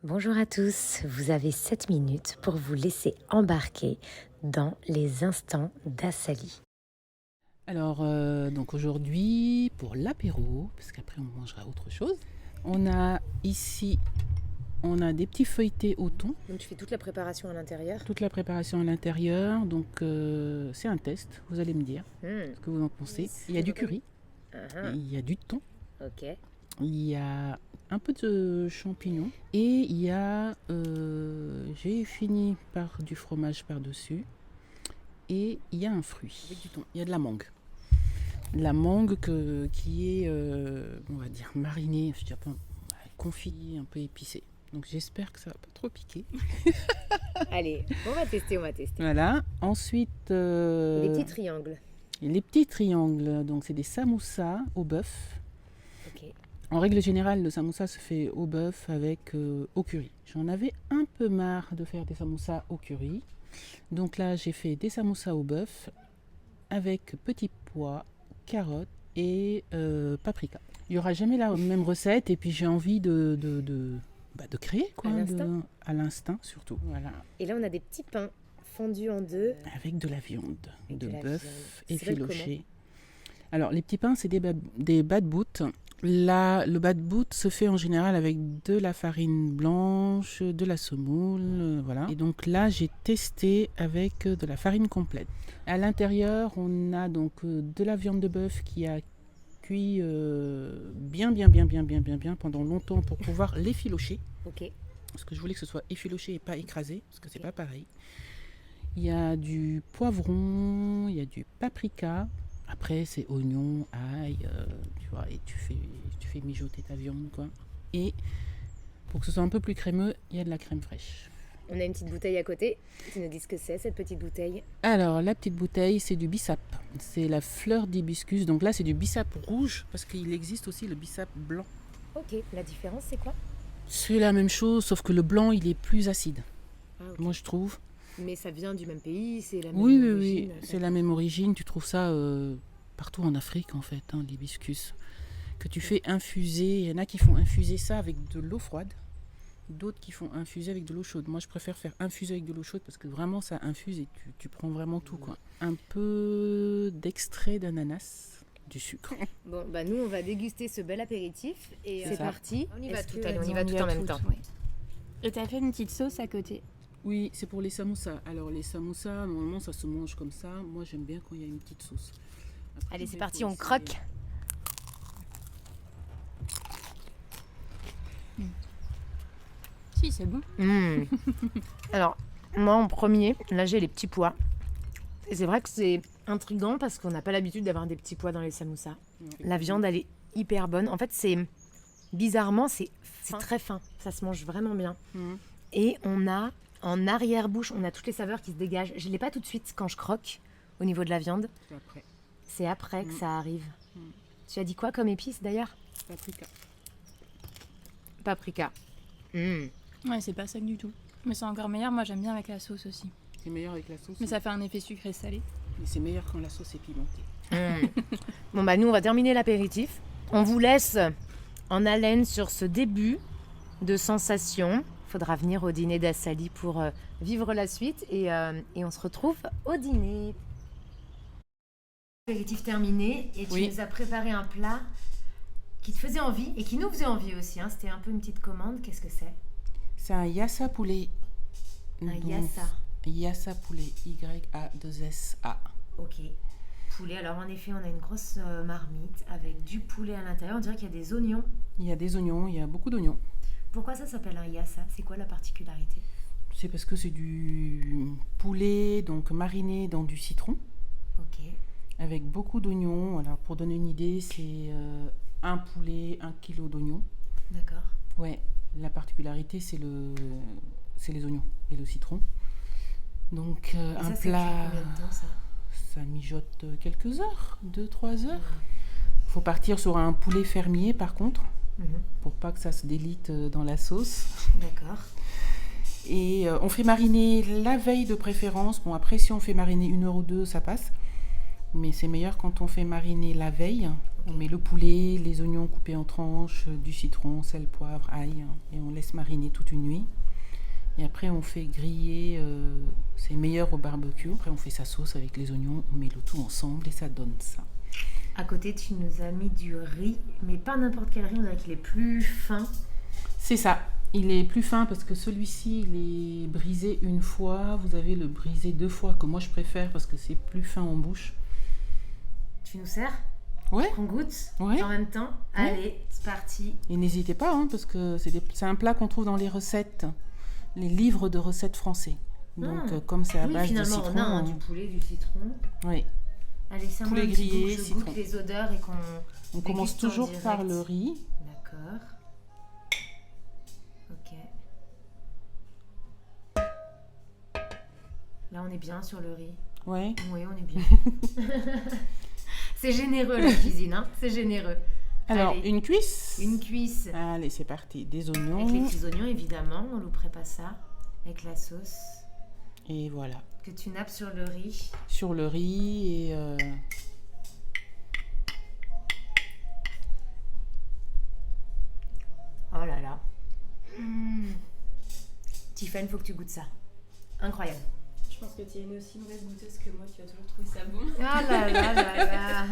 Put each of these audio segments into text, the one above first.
Bonjour à tous, vous avez 7 minutes pour vous laisser embarquer dans les instants d'Assali. Alors, donc aujourd'hui, pour l'apéro, parce qu'après on mangera autre chose, on a ici, on a des petits feuilletés au thon, Donc tu fais toute la préparation à l'intérieur. toute la préparation à l'intérieur, donc c'est un test, vous allez me dire ce que vous en pensez. Il y a du curry, il y a du thon, Ok. il y a un peu de champignons et il y a, j'ai fini par du fromage par-dessus et il y a un fruit avec du thon, il y a de la mangue. La mangue qui est, on va dire, marinée, je dirais pas, confit, un peu épicée. Donc j'espère que ça va pas trop piquer. Allez, on va tester. Voilà. Ensuite, Les petits triangles. les petits triangles. Donc c'est des samoussas au bœuf. Ok. En règle générale, le samoussa se fait au bœuf avec au curry. J'en avais un peu marre de faire des samoussas au curry. Donc là, j'ai fait des samoussas au bœuf avec petits pois, carottes et paprika. Il n'y aura jamais la même recette et puis j'ai envie de créer quoi, à l'instinct surtout. Voilà. Et là on a des petits pains fondus en deux. Avec de la viande, de bœuf effiloché. Alors les petits pains c'est des bad boot. Là, le bad boot se fait en général avec de la farine blanche, de la semoule, voilà. Et donc là, j'ai testé avec de la farine complète. À l'intérieur, on a donc de la viande de bœuf qui a cuit bien pendant longtemps pour pouvoir l'effilocher. Ok. Parce que je voulais que ce soit effiloché et pas écrasé, parce que c'est pas pareil. Il y a du poivron, il y a du paprika. Après, c'est oignon, ail, tu vois, et tu fais mijoter ta viande, quoi. Et pour que ce soit un peu plus crémeux, il y a de la crème fraîche. On a une petite bouteille à côté. Tu nous dis ce que c'est, cette petite bouteille? Alors, la petite bouteille, c'est du bissap. C'est la fleur d'hibiscus. Donc là, c'est du bissap rouge, parce qu'il existe aussi le bissap blanc. Ok, la différence c'est quoi? C'est la même chose, sauf que le blanc, il est plus acide. Ah, ok. Moi, je trouve. Mais ça vient du même pays, c'est la même Oui, origine. c'est la même origine. Tu trouves ça partout en Afrique, en fait, hein, l'hibiscus. Que tu fais infuser. Il y en a qui font infuser ça avec de l'eau froide. D'autres qui font infuser avec de l'eau chaude. Moi, je préfère faire infuser avec de l'eau chaude parce que vraiment, ça infuse et tu prends vraiment tout, quoi. Un peu d'extrait d'ananas, du sucre. Bon, bah nous, on va déguster ce bel apéritif et C'est c'est ça. parti. On y va tout, Allez, on y va tout en même temps. Ouais. Et t'as fait une petite sauce à côté. Oui, c'est pour les samoussas. Alors, les samoussas, normalement, ça se mange comme ça. Moi, j'aime bien quand il y a une petite sauce. Après, Allez, je c'est vais parti, pour on essayer. croque. Si, c'est bon. Alors, moi en premier, là j'ai les petits pois. Et c'est vrai que c'est intriguant parce qu'on n'a pas l'habitude d'avoir des petits pois dans les samoussas. La viande, elle est hyper bonne. En fait, bizarrement, c'est très fin. Ça se mange vraiment bien. Mhm. Et on a, en arrière-bouche, on a toutes les saveurs qui se dégagent. Je ne l'ai pas tout de suite quand je croque au niveau de la viande. C'est après. C'est après que ça arrive. Mm. Tu as dit quoi comme épice d'ailleurs? Paprika. Paprika. Ouais, c'est pas sec du tout. Mais c'est encore meilleur, moi j'aime bien avec la sauce aussi. C'est meilleur avec la sauce. Mais ça fait un effet sucré-salé. Mais c'est meilleur quand la sauce est pimentée. Bon bah nous on va terminer l'apéritif. On vous laisse en haleine sur ce début de sensation. Faudra venir au dîner d'Assali pour vivre la suite et on se retrouve au dîner. Apéritif terminé et tu Oui. nous as préparé un plat qui te faisait envie et qui nous faisait envie aussi. Hein. C'était un peu une petite commande. Qu'est-ce que c'est? C'est un yassa poulet. Un Donc, yassa. Yassa poulet. Y-A-2-S-A. Ok. Poulet. Alors en effet, on a une grosse marmite avec du poulet à l'intérieur. On dirait qu'il y a des oignons. Il y a des oignons, il y a beaucoup d'oignons. Pourquoi ça s'appelle un yassa? C'est quoi la particularité? C'est parce que c'est du poulet donc mariné dans du citron Ok. avec beaucoup d'oignons. Alors pour donner une idée, c'est un poulet, 1 kilo d'oignons. D'accord. Ouais, la particularité c'est les oignons et le citron. Donc Et un ça, plat, ça cuit combien de temps ça? ça mijote quelques heures, 2-3 heures. Faut partir sur un poulet fermier par contre, pour pas que ça se délite dans la sauce. D'accord. Et on fait mariner la veille de préférence. Bon, après, si on fait mariner 1 heure ou 2, ça passe. Mais c'est meilleur quand on fait mariner la veille On met le poulet, les oignons coupés en tranches, du citron, sel, poivre, ail, et on laisse mariner toute une nuit. Et après, on fait griller, c'est meilleur au barbecue. Après, on fait sa sauce avec les oignons, on met le tout ensemble et ça donne ça. À côté, tu nous as mis du riz, mais pas n'importe quel riz, on dirait qu'il est plus fin. C'est ça. Il est plus fin parce que celui-ci, il est brisé une fois. Vous avez le brisé 2 fois, que moi je préfère parce que c'est plus fin en bouche. Tu nous sers ? Ouais. On goûte Ouais. en même temps. Ouais. Allez, c'est parti. Et n'hésitez pas, hein, parce que c'est un plat qu'on trouve dans les recettes, les livres de recettes français. Donc, comme c'est à base de finalement, citron. on a du poulet, du citron. Oui. Allez, ça Poulet un petit grillé, goût, que je citron. goûte les odeurs et qu'on On commence déguste en toujours direct. par le riz. D'accord. Ok. Là, on est bien sur le riz. Ouais. Oui, on est bien. C'est généreux la cuisine, hein. C'est généreux. Alors, Allez, une cuisse. une cuisse. Allez, c'est parti. Des oignons. Avec les petits oignons, évidemment. On ne louperait pas ça. Avec la sauce Et voilà. que tu nappes sur le riz. Sur le riz et... Oh là là. Tiffany, faut que tu goûtes ça. Incroyable. Je pense que tu es une aussi mauvaise goûteuse que moi, tu as toujours trouvé ça bon. Ah là là là là.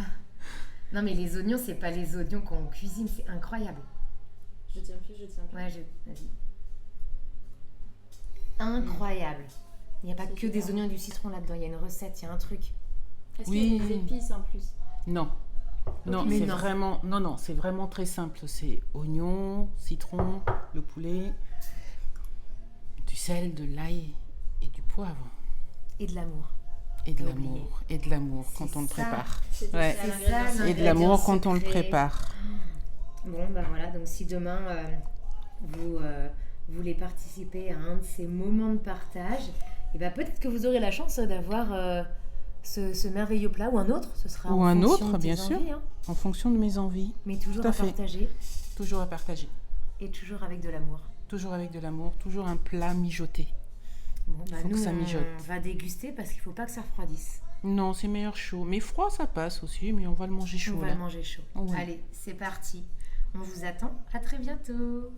Non mais les oignons, c'est pas les oignons qu'on cuisine, c'est incroyable. Je tiens plus. Ouais, vas-y. Incroyable. Il n'y a pas C'est que super. des oignons et du citron là-dedans, il y a une recette, il y a un truc. Est-ce Oui. qu'il y a des épices en plus? Non. Non, mais c'est non. vraiment... Non, c'est vraiment très simple. C'est oignon, citron, le poulet, du sel, de l'ail et du poivre. Et de l'amour. Et de T'as l'amour. oublié. Et de l'amour quand C'est on le ça. prépare. C'est Ouais. ça, C'est l'ingrédient ça, secret. Et de l'amour quand on le secret. prépare. Bon, ben voilà, donc si demain vous voulez participer à un de ces moments de partage, et ben peut-être que vous aurez la chance d'avoir ce merveilleux plat ou un autre, ce sera Ou en un fonction autre, de tes bien sûr. envies, hein. En fonction de mes envies. Mais toujours Tout à à fait. partager Toujours à partager. et toujours avec de l'amour. Toujours avec de l'amour. Toujours un plat mijoté. Bon, bah Faut que nous, ça mijote. on va déguster parce qu'il faut pas que ça refroidisse. Non, c'est meilleur chaud. Mais froid, ça passe aussi. Mais on va le manger chaud. On va là. le manger chaud. Ouais. Allez, c'est parti. On vous attend. À très bientôt.